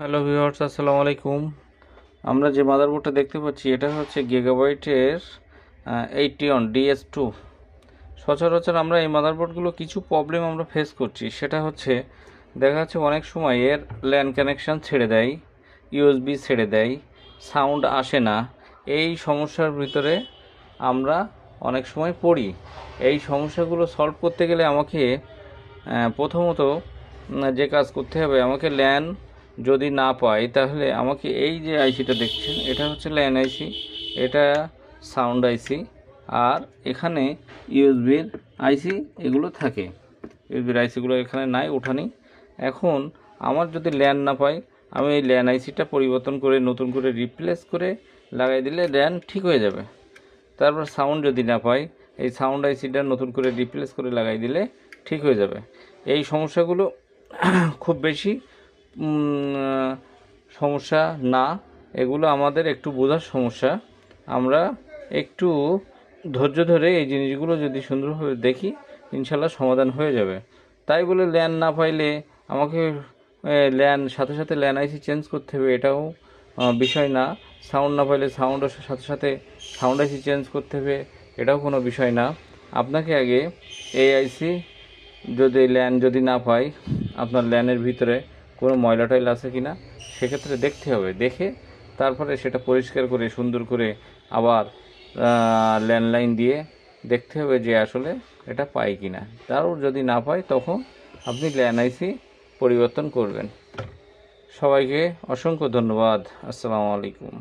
Hello viewers, আসসালামু আলাইকুম। আমরা যে মাদারবোর্ডটা দেখতে পাচ্ছি এটা হচ্ছে গিগাবাইটের 80 DS2। সচরাচর আমরা এই মাদারবোর্ডগুলো কিছু প্রবলেম আমরা ফেস করছি। সেটা হচ্ছে দেখা যাচ্ছে অনেক সময় এর ল্যান কানেকশান ছেড়ে দেয়, ইউএসবি ছেড়ে দেয়, সাউন্ড আসে না। এই সমস্যার ভিতরে আমরা অনেক সময় পড়ি। এই সমস্যাগুলো সলভ করতে গেলে আমাকে প্রথমত যে কাজ করতে হবে, আমাকে ল্যান যদি না পাই তাহলে আমাকে এই যে আইসিটা দেখছেন এটা হচ্ছে ল্যান আইসি, এটা সাউন্ড আইসি, আর এখানে ইউএসবির আইসি এগুলো থাকে। ইউএসবির আইসিগুলো এখানে নাই, ওঠানি। এখন আমার যদি ল্যান না পাই, আমি এই ল্যান আইসিটা পরিবর্তন করে নতুন করে রিপ্লেস করে লাগাই দিলে ল্যান ঠিক হয়ে যাবে। তারপর সাউন্ড যদি না পাই, এই সাউন্ড আইসিটা নতুন করে রিপ্লেস করে লাগাই দিলে ঠিক হয়ে যাবে। এই সমস্যাগুলো খুব বেশি সমস্যা না, এগুলো আমাদের একটু বোঝার সমস্যা। আমরা একটু ধৈর্য ধরে এই জিনিসগুলো যদি সুন্দরভাবে দেখি, ইনশাল্লাহ সমাধান হয়ে যাবে। তাই বলে ল্যান না পাইলে আমাকে ল্যান সাথে সাথে ল্যান আইসি চেঞ্জ করতে হবে, এটাও বিষয় না। সাউন্ড না পাইলে সাউন্ডের সাথে সাথে সাউন্ড আইসি চেঞ্জ করতে হবে, এটাও কোনো বিষয় না। আপনাকে আগে এই আইসি ল্যান যদি না পাই, আপনার ল্যানের ভিতরে কোনো ময়লা টয়লা আছে কি না সেক্ষেত্রে দেখতে হবে। দেখে তারপরে সেটা পরিষ্কার করে সুন্দর করে আবার ল্যান্ডলাইন দিয়ে দেখতে হবে যে আসলে এটা পাই কি না। তারও যদি না পাই তখন আপনি ল্যান আইসি পরিবর্তন করবেন। সবাইকে অসংখ্য ধন্যবাদ। আসসালামু আলাইকুম।